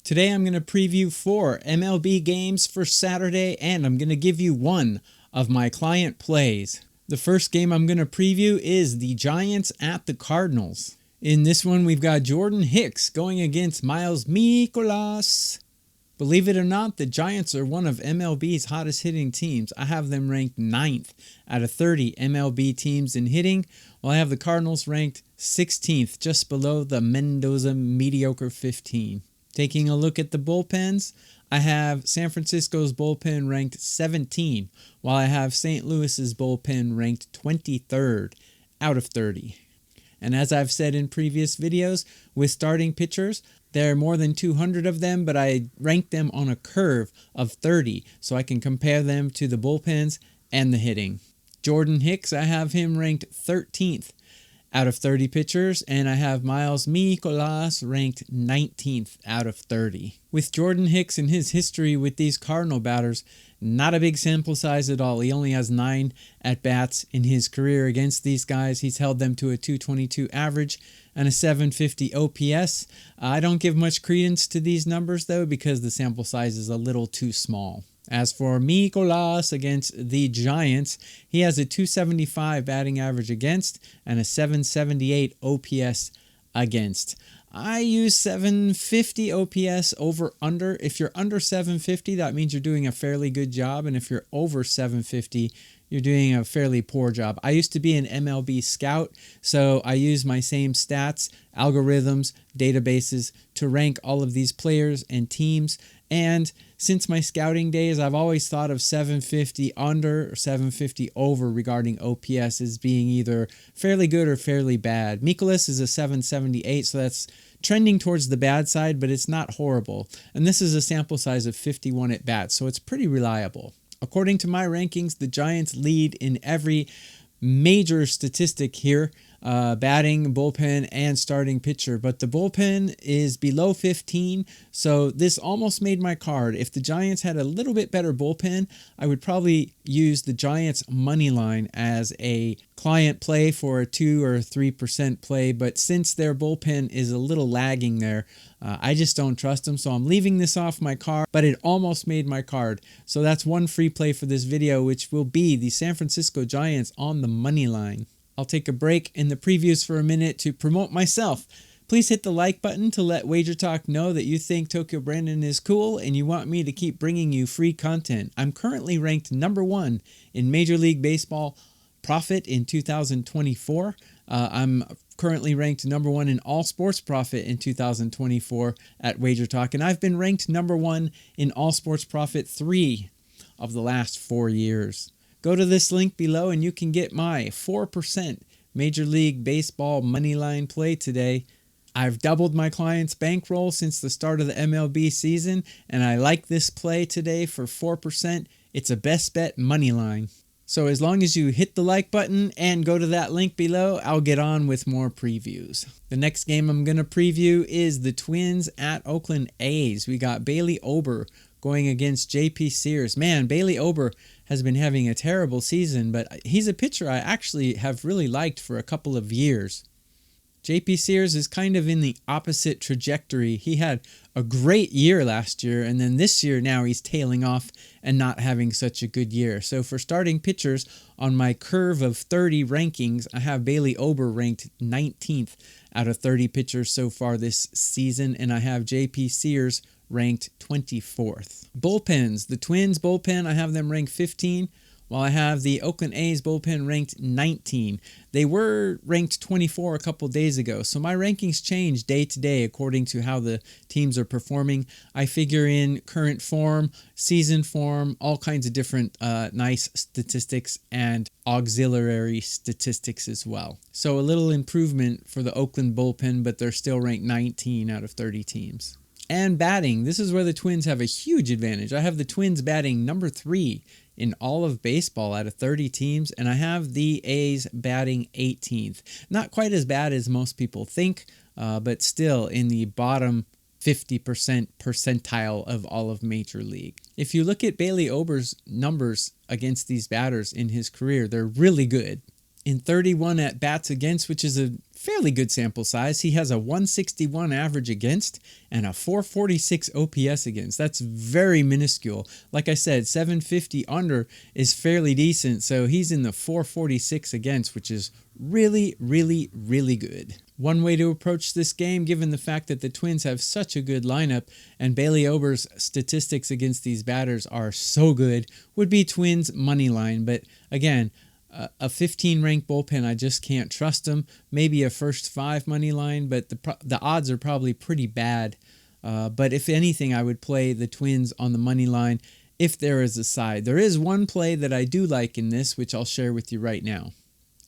Today I'm going to preview 4 MLB games for Saturday, and I'm going to give you one of my client plays. The first game I'm going to preview is the Giants at the Cardinals. In this one, we've got Jordan Hicks going against Miles Mikolas. Believe it or not, the Giants are one of MLB's hottest hitting teams. I have them ranked 9th out of 30 MLB teams in hitting, while I have the Cardinals ranked 16th, just below the Mendoza mediocre 15. Taking a look at the bullpens, I have San Francisco's bullpen ranked 17, while I have St. Louis's bullpen ranked 23rd out of 30. And as I've said in previous videos, with starting pitchers, there are more than 200 of them, but I rank them on a curve of 30, so I can compare them to the bullpens and the hitting. Jordan Hicks, I have him ranked 13th out of 30 pitchers, and I have Miles Mikolas ranked 19th out of 30. With Jordan Hicks and his history with these Cardinal batters, not a big sample size at all. He only has 9 at-bats in his career against these guys. He's held them to a .222 average and a .750 OPS. I don't give much credence to these numbers, though, because the sample size is a little too small. As for Mikolas against the Giants, he has a .275 batting average against and a .778 OPS against. I use 750 OPS over under. If you're under 750, that means you're doing a fairly good job. And if you're over 750, you're doing a fairly poor job. I used to be an MLB scout, so I use my same stats, algorithms, databases to rank all of these players and teams. And since my scouting days, I've always thought of 750 under or 750 over regarding OPS as being either fairly good or fairly bad. Mikolas is a 778, so that's trending towards the bad side, but it's not horrible. And this is a sample size of 51 at bats, so it's pretty reliable. According to my rankings, the Giants lead in every major statistic here, batting, bullpen, and starting pitcher. But the bullpen is below 15, so this almost made my card. If the Giants had a little bit better bullpen, I would probably use the Giants money line as a client play for a 2 or 3% play. But since their bullpen is a little lagging there, I just don't trust them, so I'm leaving this off my card, but it almost made my card. So that's one free play for this video, which will be the San Francisco Giants on the money line. I'll take a break in the previews for a minute to promote myself. Please hit the like button to let WagerTalk know that you think Tokyo Brandon is cool and you want me to keep bringing you free content. I'm currently ranked number 1 in Major League Baseball profit in 2024. I'm currently ranked number 1 in all sports profit in 2024 at WagerTalk, and I've been ranked number 1 in all sports profit 3 of the last 4 years. Go to this link below and you can get my 4% Major League Baseball moneyline play today. I've doubled my client's bankroll since the start of the MLB season, and I like this play today for 4%. It's a best bet moneyline. So as long as you hit the like button and go to that link below, I'll get on with more previews. The next game I'm going to preview is the Twins at Oakland A's. We got Bailey Ober going against J.P. Sears. Man, Bailey Ober has been having a terrible season, but he's a pitcher I actually have really liked for a couple of years. J.P. Sears is kind of in the opposite trajectory. He had a great year last year, and then this year now he's tailing off and not having such a good year. So for starting pitchers, on my curve of 30 rankings, I have Bailey Ober ranked 19th out of 30 pitchers so far this season, and I have J.P. Sears ranked 24th. Bullpens. The Twins bullpen, I have them ranked 15, while I have the Oakland A's bullpen ranked 19. They were ranked 24 a couple days ago, so my rankings change day to day according to how the teams are performing. I figure in current form, season form, all kinds of different nice statistics and auxiliary statistics as well. So a little improvement for the Oakland bullpen, but they're still ranked 19 out of 30 teams. And batting. This is where the Twins have a huge advantage. I have the Twins batting number 3 in all of baseball out of 30 teams, and I have the A's batting 18th. Not quite as bad as most people think, but still in the bottom 50% percentile of all of Major League. If you look at Bailey Ober's numbers against these batters in his career, they're really good. In 31 at-bats against, which is a fairly good sample size, he has a 161 average against and a 446 OPS against. That's very minuscule. Like I said, 750 under is fairly decent, so he's in the 446 against, which is really, really, really good. One way to approach this game, given the fact that the Twins have such a good lineup and Bailey Ober's statistics against these batters are so good, would be Twins money line. But again, a 15 ranked bullpen, I just can't trust them. Maybe a first 5 money line, but the odds are probably pretty bad. But if anything, I would play the Twins on the money line if there is a side. There is one play that I do like in this, which I'll share with you right now.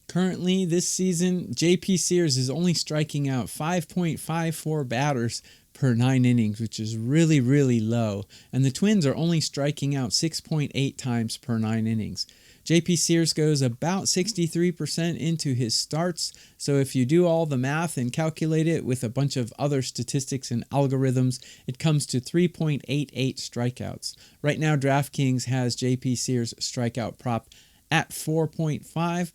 Currently, this season, J.P. Sears is only striking out 5.54 batters per 9 innings, which is really, really low. And the Twins are only striking out 6.8 times per 9 innings. J.P. Sears goes about 63% into his starts, so if you do all the math and calculate it with a bunch of other statistics and algorithms, it comes to 3.88 strikeouts. Right now, DraftKings has J.P. Sears' strikeout prop at 4.5.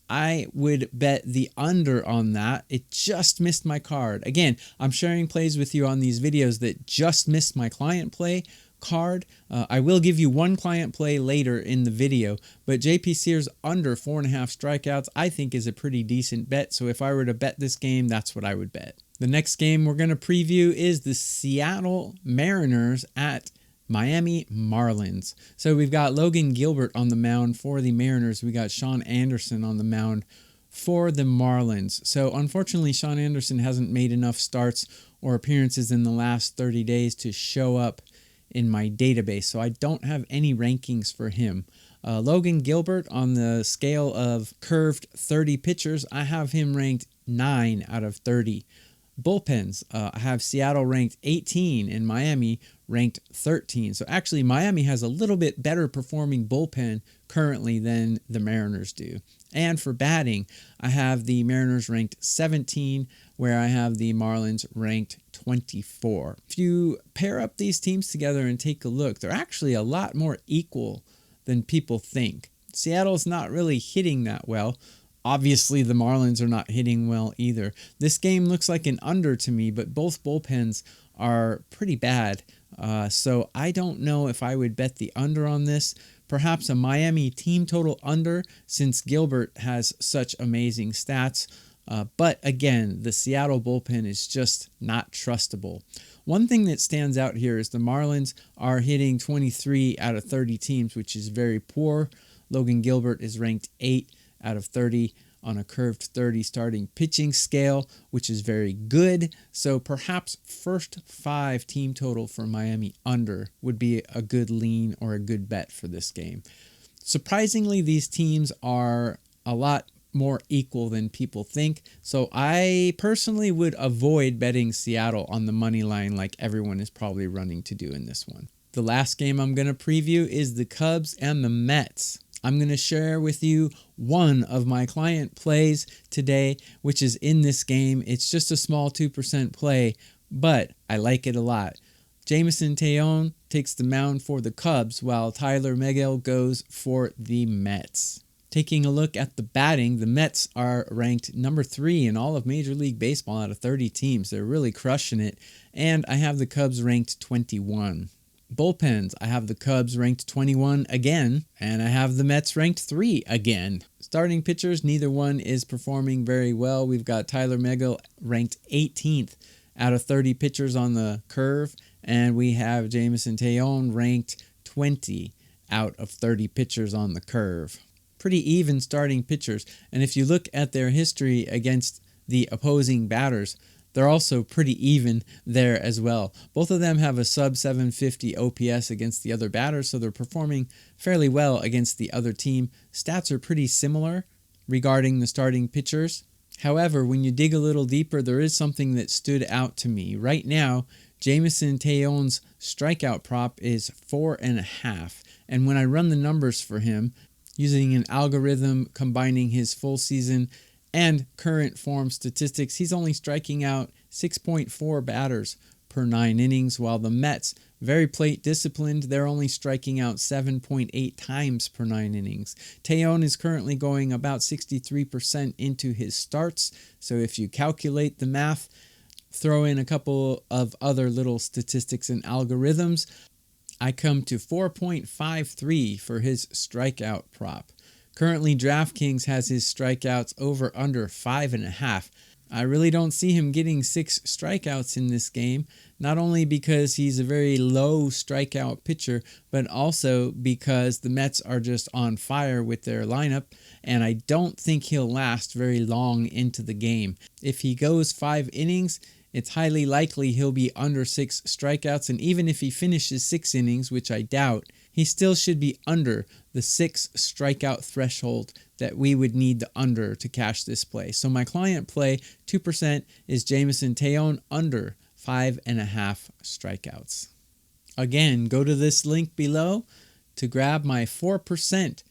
I would bet the under on that. It just missed my card. Again, I'm sharing plays with you on these videos that just missed my client play card. I will give you one client play later in the video, but JP Sears under 4.5 strikeouts I think is a pretty decent bet. So if I were to bet this game, that's what I would bet. The next game we're going to preview is the Seattle Mariners at Miami Marlins. So we've got Logan Gilbert on the mound for the Mariners. We got Sean Anderson on the mound for the Marlins. So unfortunately, Sean Anderson hasn't made enough starts or appearances in the last 30 days to show up in my database. So I don't have any rankings for him. Logan Gilbert, on the scale of curved 30 pitchers, I have him ranked 9 out of 30. Bullpens, I have Seattle ranked 18 and Miami ranked 13. So actually Miami has a little bit better performing bullpen currently than the Mariners do. And for batting, I have the Mariners ranked 17, where I have the Marlins ranked 24. If you pair up these teams together and take a look, they're actually a lot more equal than people think. Seattle's not really hitting that well. Obviously, the Marlins are not hitting well either. This game looks like an under to me, but both bullpens are pretty bad. So I don't know if I would bet the under on this. Perhaps a Miami team total under, since Gilbert has such amazing stats. But again, the Seattle bullpen is just not trustable. One thing that stands out here is the Marlins are hitting 23 out of 30 teams, which is very poor. Logan Gilbert is ranked 8 out of 30 on a curved 30 starting pitching scale, which is very good. So perhaps first 5 team total for Miami under would be a good lean or a good bet for this game. Surprisingly, these teams are a lot more equal than people think. So I personally would avoid betting Seattle on the money line like everyone is probably running to do in this one. The last game I'm going to preview is the Cubs and the Mets. I'm going to share with you one of my client plays today, which is in this game. It's just a small 2% play, but I like it a lot. Jameson Taillon takes the mound for the Cubs, while Tyler Megill goes for the Mets. Taking a look at the batting, the Mets are ranked number 3 in all of Major League Baseball out of 30 teams. They're really crushing it, and I have the Cubs ranked 21. Bullpens, I have the Cubs ranked 21 again, and I have the Mets ranked 3 again. Starting pitchers, neither one is performing very well. We've got Tyler Megill ranked 18th out of 30 pitchers on the curve, and we have Jameson Taillon ranked 20 out of 30 pitchers on the curve. Pretty even starting pitchers, and if you look at their history against the opposing batters, they're also pretty even there as well. Both of them have a sub 750 OPS against the other batters, so they're performing fairly well against the other team. Stats are pretty similar regarding the starting pitchers. However, when you dig a little deeper, there is something that stood out to me. Right now, Jameson Taillon's strikeout prop is 4.5, and when I run the numbers for him, using an algorithm combining his full season and current form statistics, he's only striking out 6.4 batters per 9 innings, while the Mets, very plate disciplined, they're only striking out 7.8 times per 9 innings. Tejon is currently going about 63% into his starts, so if you calculate the math, throw in a couple of other little statistics and algorithms, I come to 4.53 for his strikeout prop. Currently, DraftKings has his strikeouts over under 5.5. I really don't see him getting 6 strikeouts in this game, not only because he's a very low strikeout pitcher, but also because the Mets are just on fire with their lineup, and I don't think he'll last very long into the game. If he goes 5 innings, it's highly likely he'll be under 6 strikeouts, and even if he finishes 6 innings, which I doubt, he still should be under the 6 strikeout threshold that we would need the under to cash this play. So my client play, 2%, is Jameson Tejon under 5.5 strikeouts. Again, go to this link below to grab my 4%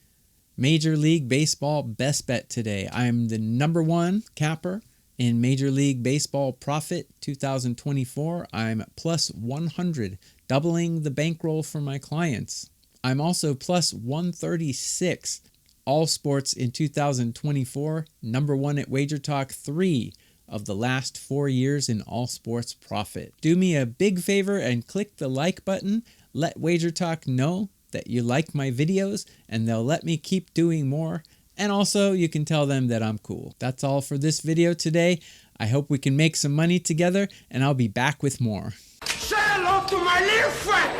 Major League Baseball best bet today. I'm the #1 capper in Major League Baseball profit 2024. I'm plus 100, doubling the bankroll for my clients. I'm also plus 136 all sports in 2024, #1 at WagerTalk, 3 of the last 4 years in all sports profit. Do me a big favor and click the like button. Let WagerTalk know that you like my videos, and they'll let me keep doing more. And also, you can tell them that I'm cool. That's all for this video today. I hope we can make some money together, and I'll be back with more. Say hello to my little friend!